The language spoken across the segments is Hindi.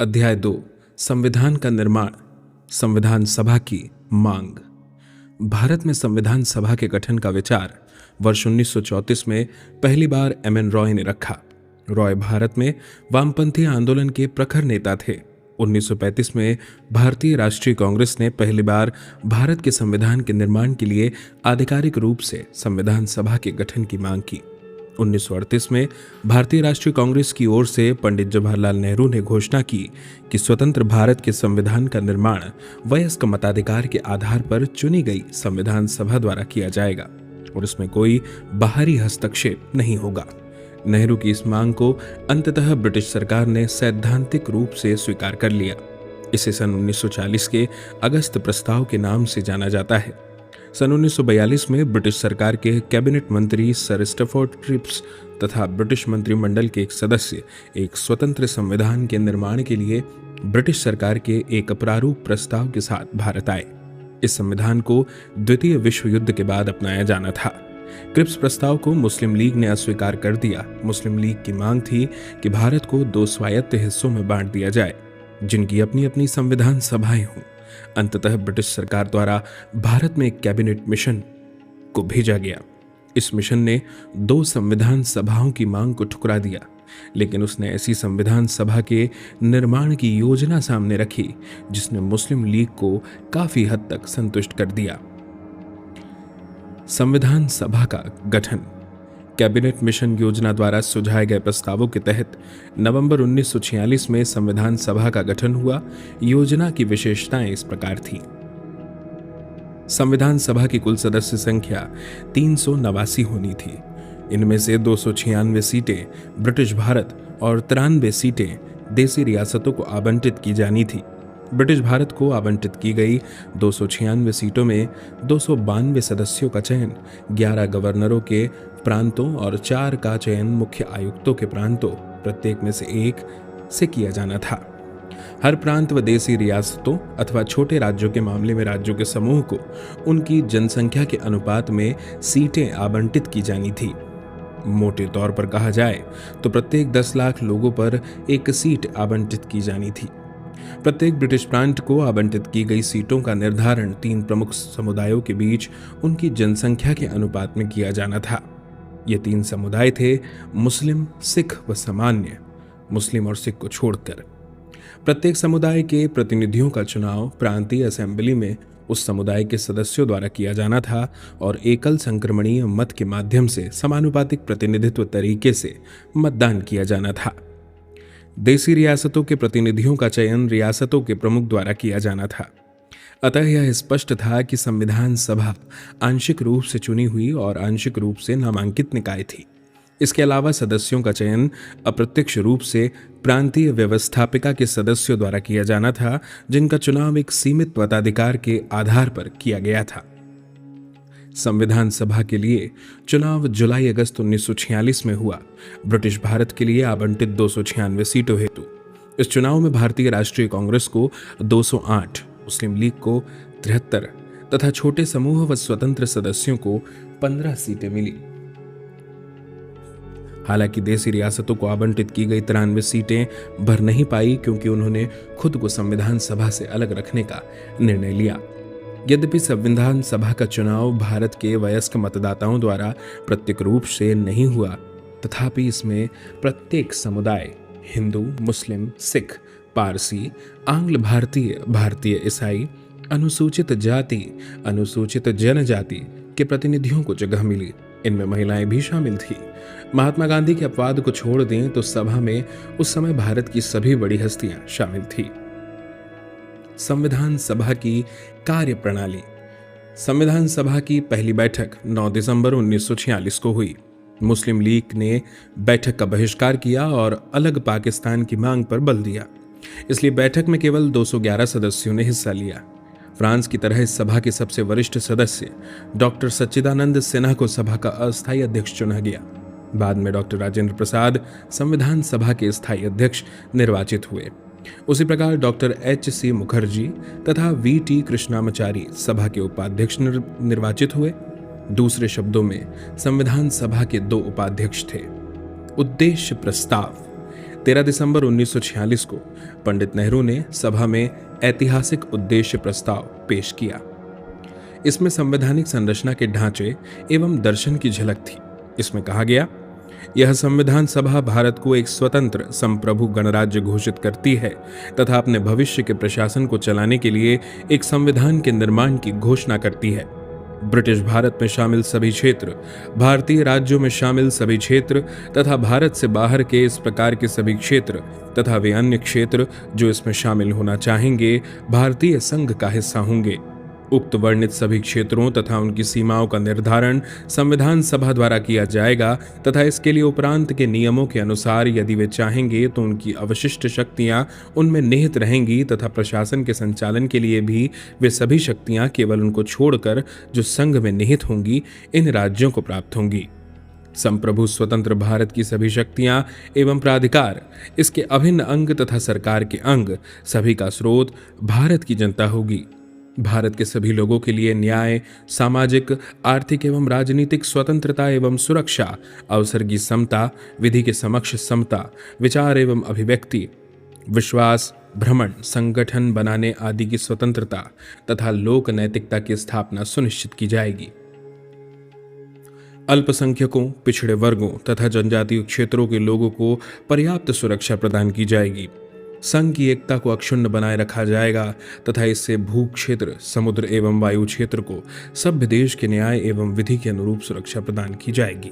अध्याय 2 संविधान का निर्माण। संविधान सभा की मांग। भारत में संविधान सभा के गठन का विचार वर्ष 1934 में पहली बार एम.एन. रॉय ने रखा। रॉय भारत में वामपंथी आंदोलन के प्रखर नेता थे। 1935 में भारतीय राष्ट्रीय कांग्रेस ने पहली बार भारत के संविधान के निर्माण के लिए आधिकारिक रूप से संविधान सभा के गठन की मांग की। 1938 में भारतीय राष्ट्रीय कांग्रेस की ओर से पंडित जवाहरलाल नेहरू ने घोषणा की कि स्वतंत्र भारत के संविधान का निर्माण वयस्क मताधिकार के आधार पर चुनी गई संविधान सभा द्वारा किया जाएगा और इसमें कोई बाहरी हस्तक्षेप नहीं होगा। नेहरू की इस मांग को अंततः ब्रिटिश सरकार ने सैद्धांतिक रूप से स्वीकार कर लिया। इसे सन 1940 के अगस्त प्रस्ताव के नाम से जाना जाता है। सन 1942 में ब्रिटिश सरकार के कैबिनेट मंत्री सर स्टैफोर्ड क्रिप्स तथा ब्रिटिश मंत्रिमंडल के एक सदस्य एक स्वतंत्र संविधान के निर्माण के लिए ब्रिटिश सरकार के एक प्रारूप प्रस्ताव के साथ भारत आए। इस संविधान को द्वितीय विश्व युद्ध के बाद अपनाया जाना था। क्रिप्स प्रस्ताव को मुस्लिम लीग ने अस्वीकार कर दिया। मुस्लिम लीग की मांग थी कि भारत को 2 स्वायत्त हिस्सों में बांट दिया जाए, जिनकी अपनी अपनी संविधान सभाएं हों। अंततः ब्रिटिश सरकार द्वारा भारत में एक कैबिनेट मिशन को भेजा गया। इस मिशन ने 2 संविधान सभाओं की मांग को ठुकरा दिया, लेकिन उसने ऐसी संविधान सभा के निर्माण की योजना सामने रखी जिसने मुस्लिम लीग को काफी हद तक संतुष्ट कर दिया। संविधान सभा का गठन। कैबिनेट मिशन योजना द्वारा सुझाए गए प्रस्तावों के तहत नवंबर 1946 में संविधान सभा का गठन हुआ। योजना की विशेषताएं इस प्रकार थी। संविधान सभा की कुल सदस्य संख्या 389 होनी थी। इनमें से 296 सीटें ब्रिटिश भारत और 93 सीटें देसी रियासतों को आवंटित की जानी थी। ब्रिटिश भारत को आवंटित की गई 296 सीटों में 292 सदस्यों का चयन 11 गवर्नरों के प्रांतों और 4 का चयन मुख्य आयुक्तों के प्रांतों प्रत्येक में से एक से किया जाना था। हर प्रांत व देसी रियासतों अथवा छोटे राज्यों के मामले में राज्यों के समूह को उनकी जनसंख्या के अनुपात में सीटें आवंटित की जानी थी। मोटे तौर पर कहा जाए तो प्रत्येक 10 लाख लोगों पर एक सीट आवंटित की जानी थी। प्रत्येक ब्रिटिश प्रांत को आवंटित की गई सीटों का निर्धारण 3 प्रमुख समुदायों के बीच उनकी जनसंख्या के अनुपात में किया जाना था। ये 3 समुदाय थे मुस्लिम, सिख व सामान्य। मुस्लिम और सिख को छोड़कर प्रत्येक समुदाय के प्रतिनिधियों का चुनाव प्रांतीय असेंबली में उस समुदाय के सदस्यों द्वारा किया जाना था और एकल संक्रमणीय मत के माध्यम से समानुपातिक प्रतिनिधित्व तरीके से मतदान किया जाना था। देसी रियासतों के प्रतिनिधियों का चयन रियासतों के प्रमुख द्वारा किया जाना था। अतः यह स्पष्ट था कि संविधान सभा आंशिक रूप से चुनी हुई और आंशिक रूप से नामांकित निकाय थी। इसके अलावा सदस्यों का चयन अप्रत्यक्ष रूप से प्रांतीय व्यवस्थापिका के सदस्यों द्वारा किया जाना था, जिनका चुनाव एक सीमित मताधिकार के आधार पर किया गया था। संविधान सभा के लिए चुनाव जुलाई-अगस्त 1946 में हुआ। ब्रिटिश भारत के लिए आवंटित 296 सीटों हेतु इस चुनाव में भारतीय राष्ट्रीय कांग्रेस को 208, मुस्लिम लीग को 73 तथा छोटे समूह व स्वतंत्र सदस्यों को 15 सीटें मिली। हालांकि देसी रियासतों को आवंटित की गई 93 सीटें भर नहीं पाई, क्योंकि उन्होंने खुद को संविधान सभा से अलग रखने का निर्णय लिया। यद्यपि संविधान सभा का चुनाव भारत के वयस्क मतदाताओं द्वारा प्रत्यक्ष रूप से नहीं हुआ, तथापि इसमें प्रत्येक समुदाय हिंदू, मुस्लिम, सिख, पारसी, आंग्ल भारतीय, भारतीय ईसाई, अनुसूचित जाति, अनुसूचित जनजाति के प्रतिनिधियों को जगह मिली। इनमें महिलाएं भी शामिल थी। महात्मा गांधी के अपवाद को छोड़ दें तो सभा में उस समय भारत की सभी बड़ी हस्तियां शामिल थी। संविधान सभा की कार्य प्रणाली। संविधान सभा की पहली बैठक 9 दिसंबर 1946 को हुई। मुस्लिम लीग ने बैठक का बहिष्कार किया और अलग पाकिस्तान की मांग पर बल दिया, इसलिए बैठक में केवल 211 सदस्यों ने हिस्सा लिया। फ्रांस की तरह इस सभा के सबसे वरिष्ठ सदस्य डॉक्टर सच्चिदानंद सिन्हा को सभा का अस्थायी अध्यक्ष चुना गया। बाद में डॉक्टर राजेंद्र प्रसाद संविधान सभा के स्थायी अध्यक्ष निर्वाचित हुए। उसी प्रकार डॉक्टर H.C. मुखर्जी तथा V.T. कृष्णामाचारी सभा के उपाध्यक्ष निर्वाचित हुए। दूसरे शब्दों में संविधान सभा के 2 उपाध्यक्ष थे। उद्देश्य प्रस्ताव। 13 दिसंबर 1946 को पंडित नेहरू ने सभा में ऐतिहासिक उद्देश्य प्रस्ताव पेश किया। इसमें संवैधानिक संरचना के ढांचे एवं दर्शन की झलक थी। इसमें कहा गया, यह संविधान सभा भारत को एक स्वतंत्र संप्रभु गणराज्य घोषित करती है तथा अपने भविष्य के प्रशासन को चलाने के लिए एक संविधान के निर्माण की घोषणा करती है। ब्रिटिश भारत में शामिल सभी क्षेत्र, भारतीय राज्यों में शामिल सभी क्षेत्र तथा भारत से बाहर के इस प्रकार के सभी क्षेत्र तथा वे अन्य क्षेत्र जो इसमें शामिल होना चाहेंगे, भारतीय संघ का हिस्सा होंगे। उक्त वर्णित सभी क्षेत्रों तथा उनकी सीमाओं का निर्धारण संविधान सभा द्वारा किया जाएगा तथा इसके लिए उपरांत के नियमों के अनुसार यदि वे चाहेंगे तो उनकी अवशिष्ट शक्तियां उनमें निहित रहेंगी तथा प्रशासन के संचालन के लिए भी वे सभी शक्तियां केवल उनको छोड़कर जो संघ में निहित होंगी इन राज्यों को प्राप्त होंगी। संप्रभु स्वतंत्र भारत की सभी शक्तियां एवं प्राधिकार इसके अभिन्न अंग तथा सरकार के अंग सभी का स्रोत भारत की जनता होगी। भारत के सभी लोगों के लिए न्याय, सामाजिक, आर्थिक एवं राजनीतिक स्वतंत्रता एवं सुरक्षा, अवसर की समता, विधि के समक्ष समता, विचार एवं अभिव्यक्ति, विश्वास, भ्रमण, संगठन बनाने आदि की स्वतंत्रता तथा लोक नैतिकता की स्थापना सुनिश्चित की जाएगी। अल्पसंख्यकों, पिछड़े वर्गों तथा जनजातीय क्षेत्रों के लोगों को पर्याप्त सुरक्षा प्रदान की जाएगी। संघ की एकता को अक्षुण्ण बनाए रखा जाएगा तथा इससे भू क्षेत्र, समुद्र एवं वायु क्षेत्र को सभ्य देश के न्याय एवं विधि के अनुरूप सुरक्षा प्रदान की जाएगी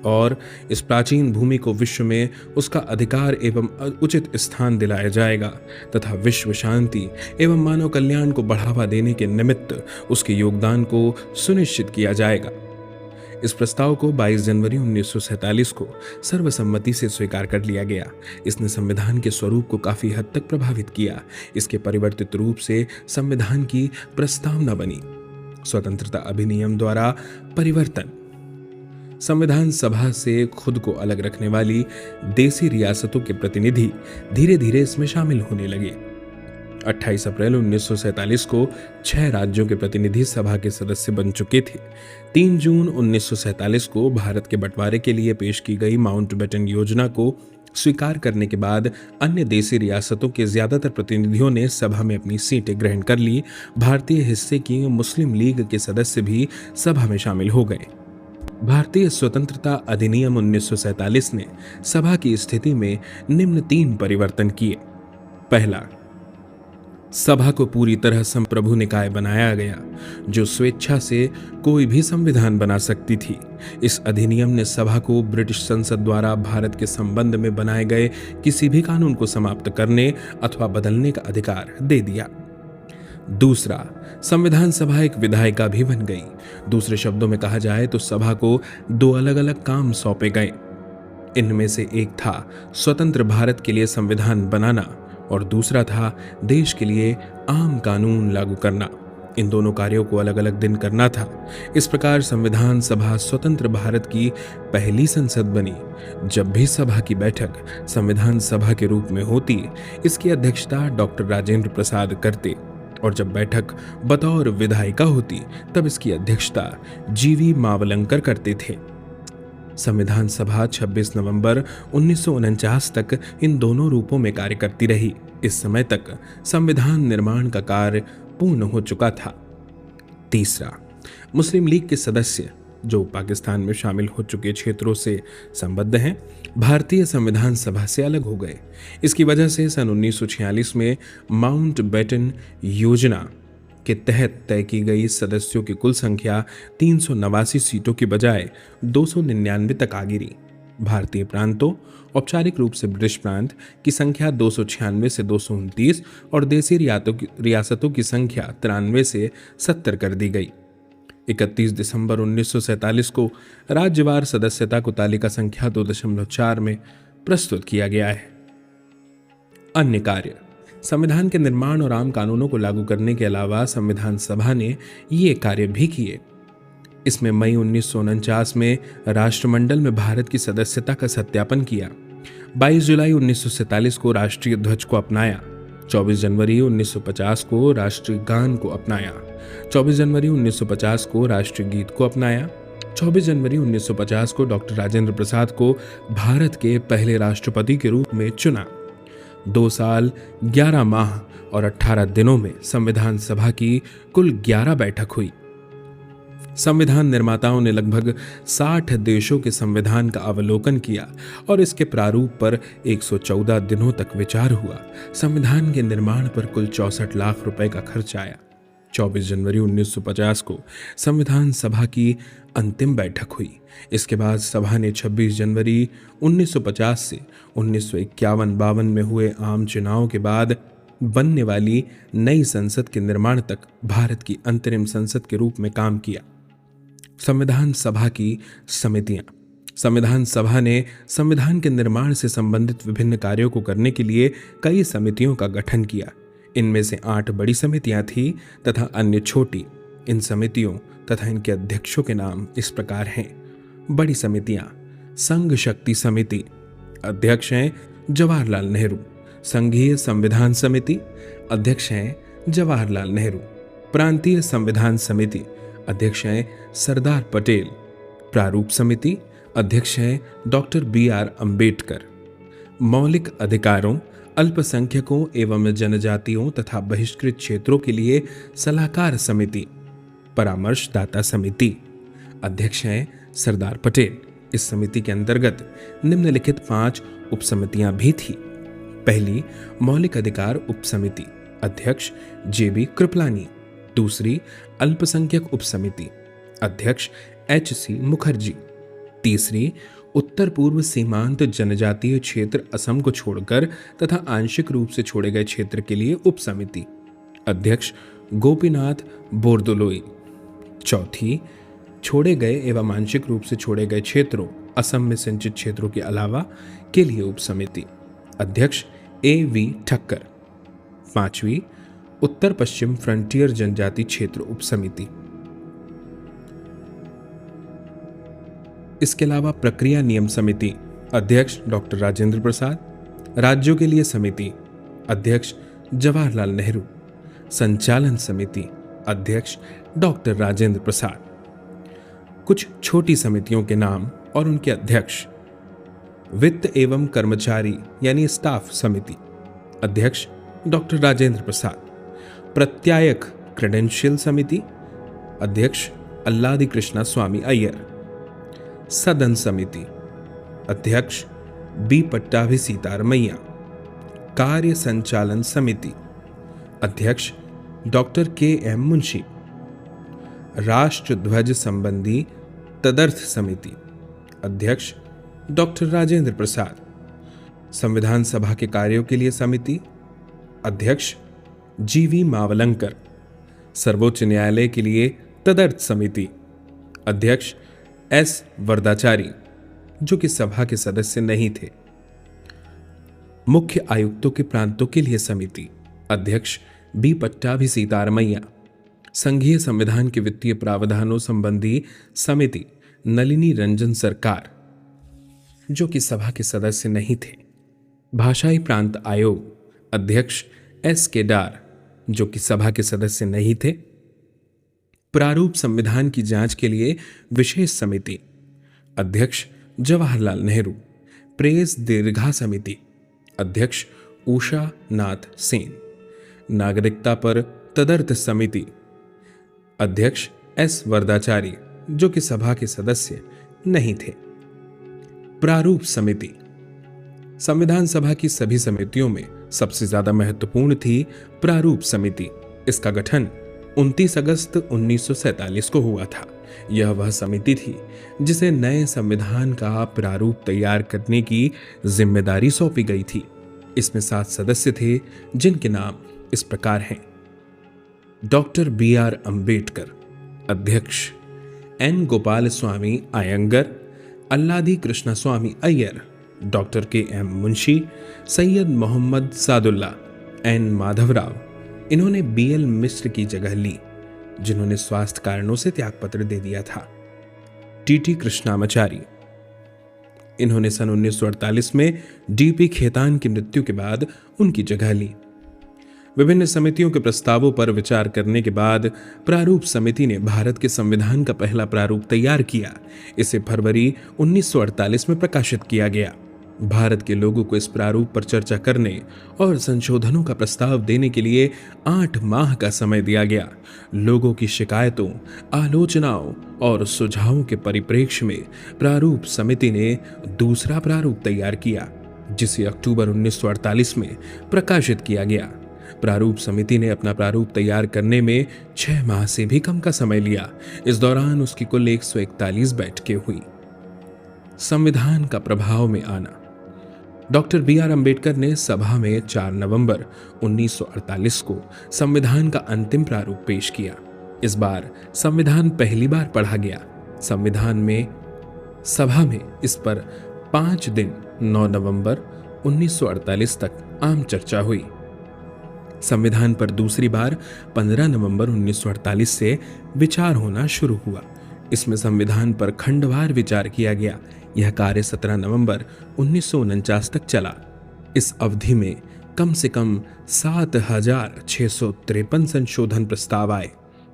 और इस प्राचीन भूमि को विश्व में उसका अधिकार एवं उचित स्थान दिलाया जाएगा तथा विश्व शांति एवं मानव कल्याण को बढ़ावा देने के निमित्त उसके योगदान को सुनिश्चित किया जाएगा। इस प्रस्ताव को 22 जनवरी 1947 को सर्वसम्मति से स्वीकार कर लिया गया। इसने संविधान के स्वरूप को काफी हद तक प्रभावित किया। इसके परिवर्तित रूप से संविधान की प्रस्तावना बनी। स्वतंत्रता अधिनियम द्वारा परिवर्तन। संविधान सभा से खुद को अलग रखने वाली देसी रियासतों के प्रतिनिधि धीरे धीरे इसमें शामिल होने लगे। 28 अप्रैल 1947 को 6 राज्यों के प्रतिनिधि सभा के सदस्य बन चुके थे। 3 जून 1947 को भारत के बंटवारे के लिए पेश की गई माउंटबेटन योजना को स्वीकार करने के बाद अन्य देशी रियासतों के ज्यादातर प्रतिनिधियों ने सभा में अपनी सीटें ग्रहण कर ली। भारतीय हिस्से की मुस्लिम लीग के सदस्य भी सभा में शामिल हो गए। भारतीय स्वतंत्रता अधिनियम 1947 ने सभा की स्थिति में निम्न 3 परिवर्तन किए। पहला, सभा को पूरी तरह संप्रभु निकाय बनाया गया जो स्वेच्छा से कोई भी संविधान बना सकती थी। इस अधिनियम ने सभा को ब्रिटिश संसद द्वारा भारत के संबंध में बनाए गए किसी भी कानून को समाप्त करने अथवा बदलने का अधिकार दे दिया। दूसरा, संविधान सभा एक विधायिका भी बन गई। दूसरे शब्दों में कहा जाए तो सभा को 2 अलग अलग काम सौंपे गए। इनमें से एक था स्वतंत्र भारत के लिए संविधान बनाना और दूसरा था देश के लिए आम कानून लागू करना। इन दोनों कार्यों को अलग अलग दिन करना था। इस प्रकार संविधान सभा स्वतंत्र भारत की पहली संसद बनी। जब भी सभा की बैठक संविधान सभा के रूप में होती, इसकी अध्यक्षता डॉक्टर राजेंद्र प्रसाद करते और जब बैठक बतौर विधायिका होती तब इसकी अध्यक्षता जीवी मावलंकर करते थे। संविधान सभा 26 नवंबर 1949 तक इन दोनों रूपों में कार्य करती रही। इस समय तक संविधान निर्माण का कार्य पूर्ण हो चुका था। तीसरा, मुस्लिम लीग के सदस्य जो पाकिस्तान में शामिल हो चुके क्षेत्रों से संबद्ध हैं, भारतीय संविधान सभा से अलग हो गए। इसकी वजह से सन 1946 में माउंटबेटन योजना के तहत तय की गई सदस्यों की कुल संख्या 389 सीटों की बजाय 299 तक आ गिरी। भारतीय प्रांतों, औपचारिक रूप से ब्रिटिश प्रांत, की संख्या 296 से 229 और देसी रियासतों की संख्या 93 से 70 कर दी गई। 31 दिसंबर 1947 को राज्यवार सदस्यता को तालिका संख्या 2.4 में प्रस्तुत किया गया है। अन्य कार्य। संविधान के निर्माण और आम कानूनों को लागू करने के अलावा संविधान सभा ने ये कार्य भी किए। इसमें मई 1949 में राष्ट्रमंडल में भारत की सदस्यता का सत्यापन किया। 22 जुलाई 1947 को राष्ट्रीय ध्वज को अपनाया। 24 जनवरी 1950 को राष्ट्रीय गान को अपनाया। 24 जनवरी 1950 को राष्ट्रीय गीत को अपनाया। 24 जनवरी 1950 को डॉक्टर राजेंद्र प्रसाद को भारत के पहले राष्ट्रपति के रूप में चुना। 2 साल 11 माह और 18 दिनों में संविधान सभा की कुल 11 बैठक हुई। संविधान निर्माताओं ने लगभग 60 देशों के संविधान का अवलोकन किया और इसके प्रारूप पर 114 दिनों तक विचार हुआ। संविधान के निर्माण पर कुल 64 लाख रुपए का खर्च आया। 24 जनवरी 1950 को संविधान सभा की अंतिम बैठक हुई। इसके बाद सभा ने 26 जनवरी 1950 से 1951-52 में हुए आम चुनाव के बाद बनने वाली नई संसद के निर्माण तक भारत की अंतरिम संसद के रूप में काम किया। संविधान सभा की समितियां। संविधान सभा ने संविधान के निर्माण से संबंधित विभिन्न कार्यों को करने के लिए कई समितियों का गठन किया। इनमें से 8 बड़ी समितियां थीं तथा अन्य छोटी। इन समितियों तथा इनके अध्यक्षों के नाम इस प्रकार हैं। बड़ी समितियां: संघ शक्ति समिति, अध्यक्ष हैं जवाहरलाल नेहरू। संघीय संविधान समिति, अध्यक्ष हैं जवाहरलाल नेहरू। प्रांतीय संविधान समिति, अध्यक्ष हैं सरदार पटेल। प्रारूप समिति, अध्यक्ष हैं डॉक्टर BR अम्बेडकर। मौलिक अधिकारों, अल्पसंख्यकों एवं जनजातियों तथा बहिष्कृत क्षेत्रों के लिए सलाहकार समिति, परामर्शदाता समिति, अध्यक्ष हैं सरदार पटेल। इस समिति के अंतर्गत निम्नलिखित 5 उपसमितियां भी थी। पहली, मौलिक अधिकार उपसमिति, अध्यक्ष JB कृपलानी। दूसरी, अल्पसंख्यक उपसमिति, अध्यक्ष HC मुखर्जी। तीसरी, उत्तर पूर्व सीमांत जनजातीय क्षेत्र असम को छोड़कर तथा आंशिक रूप से छोड़े गए क्षेत्र के लिए उपसमिति, अध्यक्ष गोपीनाथ बोरदोलोई। चौथी, छोड़े गए एवं आंशिक रूप से छोड़े गए क्षेत्रों असम में सिंचित क्षेत्रों के अलावा के लिए उपसमिति, अध्यक्ष AV ठक्कर। पांचवी, उत्तर पश्चिम फ्रंटियर जनजाति क्षेत्र उपसमिति। इसके अलावा प्रक्रिया नियम समिति, अध्यक्ष डॉक्टर राजेंद्र प्रसाद। राज्यों के लिए समिति, अध्यक्ष जवाहरलाल नेहरू। संचालन समिति, अध्यक्ष डॉक्टर राजेंद्र प्रसाद। कुछ छोटी समितियों के नाम और उनके अध्यक्ष: वित्त एवं कर्मचारी यानी स्टाफ समिति, अध्यक्ष डॉक्टर राजेंद्र प्रसाद। प्रत्यायक क्रेडेंशियल समिति, अध्यक्ष अल्लादी कृष्णा स्वामी अय्यर। सदन समिति, अध्यक्ष B पट्टाभी सीतारमैया। कार्य संचालन समिति, अध्यक्ष डॉक्टर KM मुंशी। राष्ट्र ध्वज संबंधी तदर्थ समिति, अध्यक्ष डॉक्टर राजेंद्र प्रसाद। संविधान सभा के कार्यों के लिए समिति, अध्यक्ष GV मावलंकर। सर्वोच्च न्यायालय के लिए तदर्थ समिति, अध्यक्ष S वरदाचारी, जो कि सभा के सदस्य नहीं थे। मुख्य आयुक्तों के प्रांतों के लिए समिति, अध्यक्ष B पट्टाभी सीतारमैया। संघीय संविधान के वित्तीय प्रावधानों संबंधी समिति, नलिनी रंजन सरकार, जो कि सभा के सदस्य नहीं थे। भाषाई प्रांत आयोग, अध्यक्ष S केदार, जो कि सभा के सदस्य नहीं थे। प्रारूप संविधान की जांच के लिए विशेष समिति, अध्यक्ष जवाहरलाल नेहरू। प्रेस दीर्घा समिति, अध्यक्ष उषा नाथ सेन। नागरिकता पर तदर्थ समिति, अध्यक्ष S वरदाचारी, जो कि सभा के सदस्य नहीं थे। प्रारूप समिति, संविधान सभा की सभी समितियों में सबसे ज्यादा महत्वपूर्ण थी प्रारूप समिति। इसका गठन 29 अगस्त 1947 को हुआ था। यह वह समिति थी जिसे नए संविधान का प्रारूप तैयार करने की जिम्मेदारी सौंपी गई थी। इसमें 7 सदस्य थे, जिनके नाम इस प्रकार हैं: डॉक्टर BR अम्बेडकर, अध्यक्ष N Gopal Swami Ayyangar, Alladi Krishna Swami Ayyar, doctor KM Munshi, Syed Mohammad Saadulla, N Madhavrao. इन्होंने BL मिश्र की जगह ली, जिन्होंने स्वास्थ्य कारणों से त्यागपत्र दे दिया था। TT कृष्णामाचारी, इन्होंने सन 1948 में DP खेतान की मृत्यु के बाद उनकी जगह ली। विभिन्न समितियों के प्रस्तावों पर विचार करने के बाद प्रारूप समिति ने भारत के संविधान का पहला प्रारूप तैयार किया। इसे फरवरी 1948 में प्रकाशित किया गया। भारत के लोगों को इस प्रारूप पर चर्चा करने और संशोधनों का प्रस्ताव देने के लिए 8 माह का समय दिया गया। लोगों की शिकायतों, आलोचनाओं और सुझावों के परिप्रेक्ष्य में प्रारूप समिति ने दूसरा प्रारूप तैयार किया, जिसे अक्टूबर 1948 में प्रकाशित किया गया। प्रारूप समिति ने अपना प्रारूप तैयार करने में 6 माह से भी कम का समय लिया। इस दौरान उसकी कुल 141 बैठकें हुई। संविधान का प्रभाव में आना। Doctor B R. अम्बेडकर ने सभा में 4 नवंबर 1948 को संविधान का अंतिम प्रारूप पेश किया। इस बार संविधान पहली बार पढ़ा गया। संविधान में सभा में इस पर 5 दिन 9 नवंबर 1948 तक आम चर्चा हुई। संविधान पर दूसरी बार 15 नवंबर 1948 से विचार होना शुरू हुआ। इसमें संविधान पर खंडवार विचार किया गया। यह कार्य 17 नवंबर 1949 तक चला। इस अवधि में कम से कम 7,653 संशोधन प्रस्ताव आए,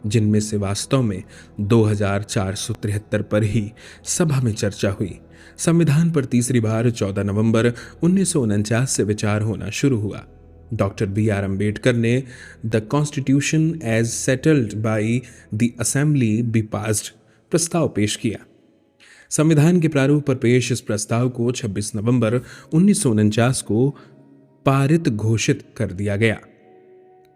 जिनमें से वास्तव में 2,473 पर ही सभा में चर्चा हुई। संविधान पर तीसरी बार 14 नवंबर 1949 से विचार होना शुरू हुआ। Doctor B R. अम्बेडकर ने the constitution as settled by the assembly be passed प्रस्ताव पेश किया। संविधान के प्रारूप पर पेश इस प्रस्ताव को 26 नवंबर 1949 को पारित घोषित कर दिया गया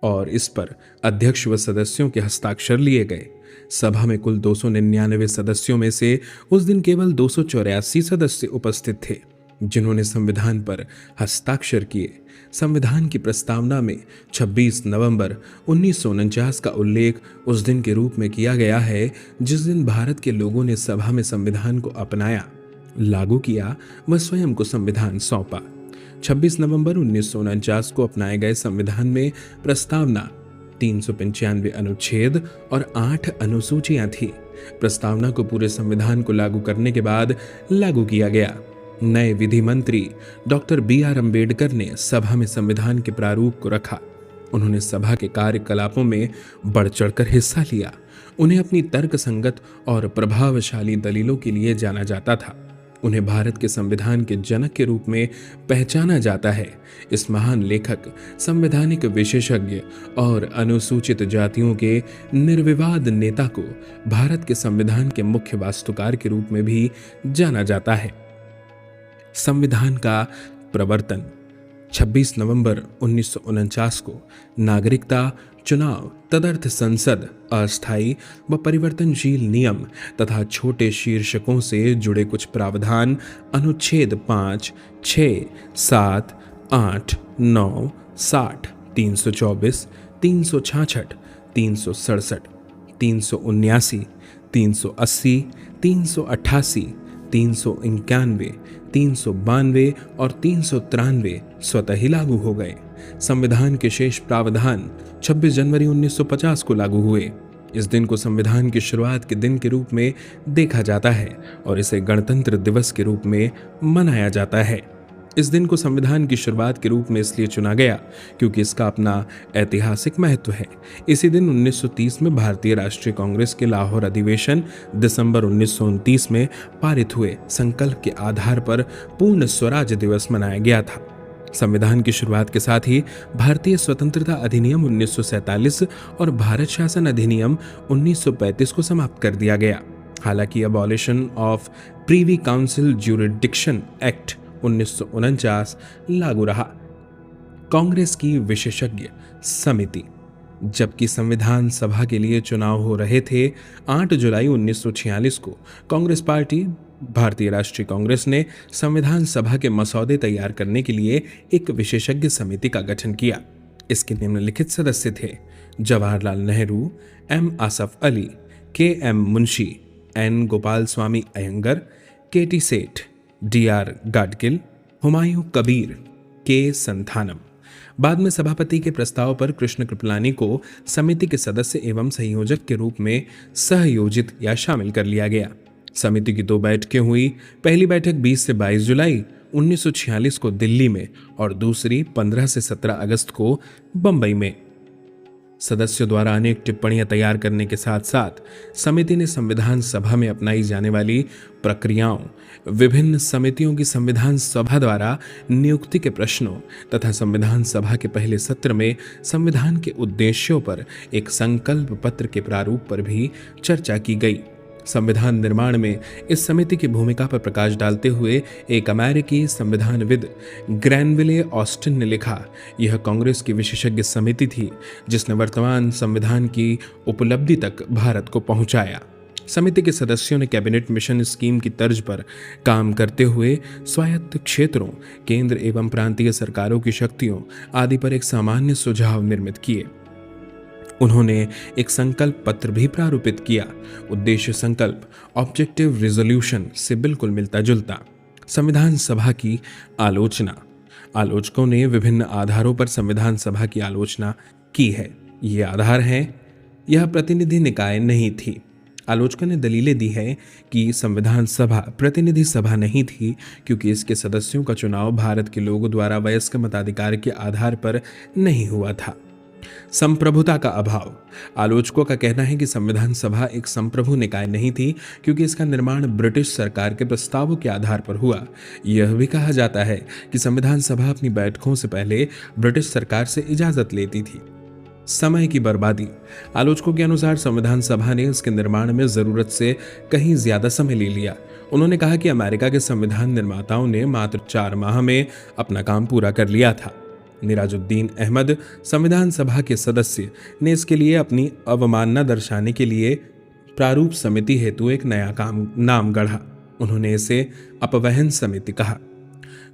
और इस पर अध्यक्ष व सदस्यों के हस्ताक्षर लिए गए। सभा में कुल 299 सदस्यों में से उस दिन केवल 284 सदस्य उपस्थित थे, जिन्होंने संविधान पर हस्ताक्षर किए। संविधान की प्रस्तावना में 26 नवंबर 1949 का उल्लेख उस दिन के रूप में किया गया है जिस दिन भारत के लोगों ने सभा में संविधान को अपनाया, लागू किया व स्वयं को संविधान सौंपा। 26 नवंबर 1949 को अपनाए गए संविधान में प्रस्तावना 395 अनुच्छेद और 8 अनुसूचियां थी। प्रस्तावना को पूरे संविधान को लागू करने के बाद लागू किया गया। नए विधि मंत्री डॉक्टर बी.आर. अम्बेडकर ने सभा में संविधान के प्रारूप को रखा। उन्होंने सभा के कार्यकलापों में बढ़ चढ़कर हिस्सा लिया। उन्हें अपनी तर्कसंगत और प्रभावशाली दलीलों के लिए जाना जाता था। उन्हें भारत के संविधान के जनक के रूप में पहचाना जाता है। इस महान लेखक, संवैधानिक विशेषज्ञ और अनुसूचित जातियों के निर्विवाद नेता को भारत के संविधान के मुख्य वास्तुकार के रूप में भी जाना जाता है। संविधान का प्रवर्तन। 26 नवंबर 1949 को नागरिकता, चुनाव, तदर्थ संसद, अस्थायी व परिवर्तनशील नियम तथा छोटे शीर्षकों से जुड़े कुछ प्रावधान अनुच्छेद 5, 6, 7, 8, 9, 60, 324, 366, 367, 379, 380, 388, 391, 392 और 393 स्वतः ही लागू हो गए। संविधान के शेष प्रावधान 26 जनवरी 1950 को लागू हुए। इस दिन को संविधान की शुरुआत के दिन के रूप में देखा जाता है और इसे गणतंत्र दिवस के रूप में मनाया जाता है। इस दिन को संविधान की शुरुआत के रूप में इसलिए चुना गया क्योंकि इसका अपना ऐतिहासिक महत्व है। इसी दिन 1930 में भारतीय राष्ट्रीय कांग्रेस के लाहौर अधिवेशन दिसंबर 1929 में पारित हुए संकल्प के आधार पर पूर्ण स्वराज दिवस मनाया गया था। संविधान की शुरुआत के साथ ही भारतीय स्वतंत्रता अधिनियम 1947 और भारत शासन अधिनियम 1935 को समाप्त कर दिया गया। हालांकि abolition of Privi council jurisdiction act 1949 लागू रहा। कांग्रेस की विशेषज्ञ समिति। जबकि संविधान सभा के लिए चुनाव हो रहे थे, 8 जुलाई 1946 को कांग्रेस पार्टी भारतीय राष्ट्रीय कांग्रेस ने संविधान सभा के मसौदे तैयार करने के लिए एक विशेषज्ञ समिति का गठन किया। इसके निम्नलिखित सदस्य थे: जवाहरलाल नेहरू, एम आसफ अली, के एम मुंशी, एन गोपाल स्वामी अयंगर, के टी सेठ, डी.आर. गाडगिल, हुमायूं कबीर, के संथानम। बाद में सभापति के प्रस्ताव पर कृष्ण कृपलानी को समिति के सदस्य एवं संयोजक के रूप में सहयोजित या शामिल कर लिया गया। समिति की 2 बैठकें हुई। पहली बैठक 20 से 22 जुलाई 1946 को दिल्ली में और दूसरी 15 से 17 अगस्त को बंबई में। सदस्यों द्वारा अनेक टिप्पणियां तैयार करने के साथ साथ समिति ने संविधान सभा में अपनाई जाने वाली प्रक्रियाओं, विभिन्न समितियों की संविधान सभा द्वारा नियुक्ति के प्रश्नों तथा संविधान सभा के पहले सत्र में संविधान के उद्देश्यों पर एक संकल्प पत्र के प्रारूप पर भी चर्चा की गई। संविधान निर्माण में इस समिति की भूमिका पर प्रकाश डालते हुए एक अमेरिकी संविधानविद ग्रैनविले ऑस्टिन ने लिखा, यह कांग्रेस की विशेषज्ञ समिति थी जिसने वर्तमान संविधान की उपलब्धि तक भारत को पहुंचाया। समिति के सदस्यों ने कैबिनेट मिशन स्कीम की तर्ज पर काम करते हुए स्वायत्त क्षेत्रों, केंद्र एवं प्रांतीय सरकारों की शक्तियों आदि पर एक सामान्य सुझाव निर्मित किए। उन्होंने एक संकल्प पत्र भी प्रारूपित किया। उद्देश्य संकल्प ऑब्जेक्टिव रिजोल्यूशन से बिल्कुल मिलता जुलता। संविधान सभा की आलोचना। आलोचकों ने विभिन्न आधारों पर संविधान सभा की आलोचना की है। ये आधार हैं, यह प्रतिनिधि निकाय नहीं थी। आलोचकों ने दलीलें दी है कि संविधान सभा प्रतिनिधि सभा नहीं थी क्योंकि इसके सदस्यों का चुनाव भारत के लोगों द्वारा वयस्क मताधिकार के आधार पर नहीं हुआ था। संप्रभुता का अभाव। आलोचकों का कहना है कि संविधान सभा एक संप्रभु निकाय नहीं थी क्योंकि इसका निर्माण ब्रिटिश सरकार के प्रस्तावों के आधार पर हुआ। यह भी कहा जाता है कि संविधान सभा अपनी बैठकों से पहले ब्रिटिश सरकार से इजाजत लेती थी। समय की बर्बादी। आलोचकों के अनुसार संविधान सभा ने इसके निर्माण में जरूरत से कहीं ज्यादा समय ले लिया। उन्होंने कहा कि अमेरिका के संविधान निर्माताओं ने मात्र 4 माह में अपना काम पूरा कर लिया था। निराजुद्दीन अहमद, संविधान सभा के सदस्य, ने इसके लिए अपनी अवमानना दर्शाने के लिए प्रारूप समिति हेतु एक नया नाम गढ़ा। उन्होंने इसे अपवहन समिति कहा।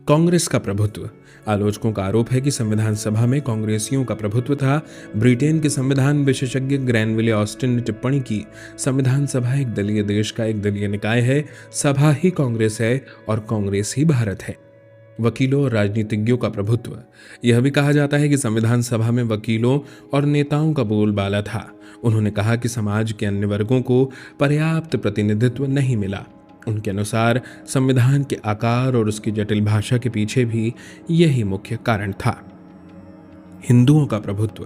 कांग्रेस का प्रभुत्व। आलोचकों का आरोप है कि संविधान सभा में कांग्रेसियों का प्रभुत्व था। ब्रिटेन के संविधान विशेषज्ञ ग्रैनविले ऑस्टिन ने टिप्पणी की, संविधान सभा एक दलीय देश का एक दलीय निकाय है। सभा ही कांग्रेस है और कांग्रेस ही भारत है। वकीलों और राजनीतिज्ञों का प्रभुत्व। यह भी कहा जाता है कि संविधान सभा में वकीलों और नेताओं का बोलबाला था। उन्होंने कहा कि समाज के अन्य वर्गों को पर्याप्त प्रतिनिधित्व नहीं मिला। उनके अनुसार संविधान के आकार और उसकी जटिल भाषा के पीछे भी यही मुख्य कारण था। हिंदुओं का प्रभुत्व।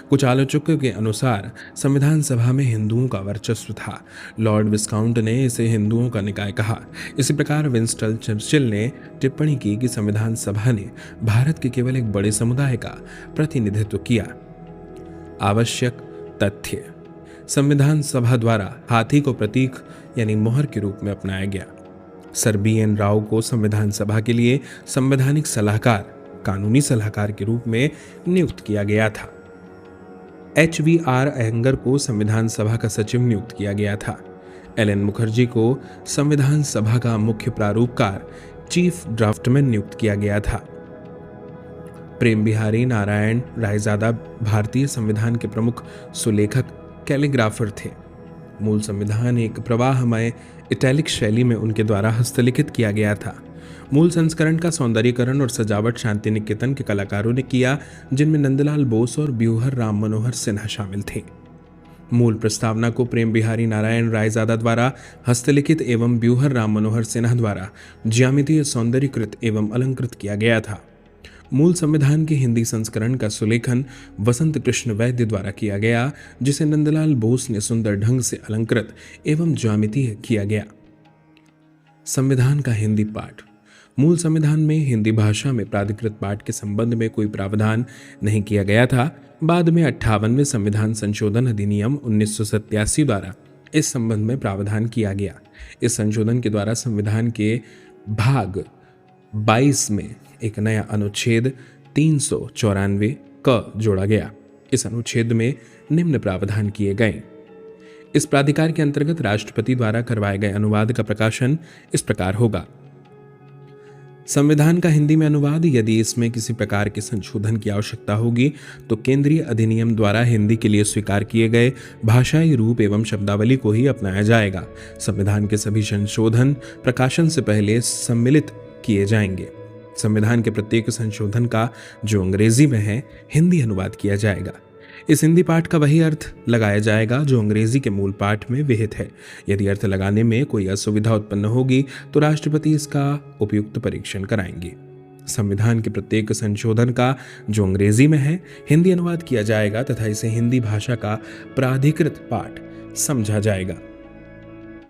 कुछ आलोचकों के अनुसार संविधान सभा में हिंदुओं का वर्चस्व था। लॉर्ड विस्काउंट ने इसे हिंदुओं का निकाय कहा। इसी प्रकार विंस्टन चर्चिल ने टिप्पणी की कि संविधान सभा ने भारत के केवल एक बड़े समुदाय का प्रतिनिधित्व किया। आवश्यक तथ्य। संविधान सभा द्वारा हाथी को प्रतीक यानी मोहर के रूप में अपनाया गया। सर BN राव को संविधान सभा के लिए संवैधानिक सलाहकार, कानूनी सलाहकार के रूप में नियुक्त किया गया था। HVR अयंगर को संविधान सभा का सचिव नियुक्त किया गया था। LN मुखर्जी को संविधान सभा का मुख्य प्रारूपकार, चीफ ड्राफ्टमैन नियुक्त किया गया था। प्रेम बिहारी नारायण रायजादा भारतीय संविधान के प्रमुख सुलेखक कैलीग्राफर थे। मूल संविधान एक प्रवाहमय इटैलिक शैली में उनके द्वारा हस्तलिखित किया गया था। मूल संस्करण का सौंदर्यीकरण और सजावट शांति निकेतन के कलाकारों ने किया, जिनमें नंदलाल बोस और ब्यूहर राम मनोहर सिन्हा शामिल थे। मूल प्रस्तावना को प्रेम बिहारी नारायण रायजादा द्वारा हस्तलिखित एवं ब्यूहर राम मनोहर सिन्हा द्वारा ज्यामितीय सौंदर्यीकृत एवं अलंकृत किया गया था। मूल संविधान के हिंदी संस्करण का सुलेखन वसंत कृष्ण वैद्य द्वारा किया गया, जिसे नंदलाल बोस ने सुंदर ढंग से अलंकृत एवं ज्यामितीय किया गया। संविधान का हिंदी पाठ। मूल संविधान में हिंदी भाषा में प्राधिकृत पाठ के संबंध में कोई प्रावधान नहीं किया गया था। बाद में 58वें संविधान संशोधन अधिनियम 1987 द्वारा इस संबंध में प्रावधान किया गया। इस संशोधन के द्वारा संविधान के भाग 22 में एक नया अनुच्छेद 394 क जोड़ा गया। इस अनुच्छेद में निम्न प्रावधान किए गए। इस प्राधिकार के अंतर्गत राष्ट्रपति द्वारा करवाए गए अनुवाद का प्रकाशन इस प्रकार होगा। संविधान का हिंदी में अनुवाद यदि इसमें किसी प्रकार के संशोधन की आवश्यकता होगी तो केंद्रीय अधिनियम द्वारा हिंदी के लिए स्वीकार किए गए भाषाई रूप एवं शब्दावली को ही अपनाया जाएगा। संविधान के सभी संशोधन प्रकाशन से पहले सम्मिलित किए जाएंगे। संविधान के प्रत्येक संशोधन का जो अंग्रेजी में है, हिंदी अनुवाद किया जाएगा। इस हिंदी पाठ का वही अर्थ लगाया जाएगा जो अंग्रेजी के मूल पाठ में विहित है। यदि अर्थ लगाने में कोई असुविधा उत्पन्न होगी तो राष्ट्रपति इसका उपयुक्त परीक्षण कराएंगे। संविधान के प्रत्येक संशोधन का जो अंग्रेजी में है हिंदी अनुवाद किया जाएगा तथा इसे हिंदी भाषा का प्राधिकृत पाठ समझा जाएगा।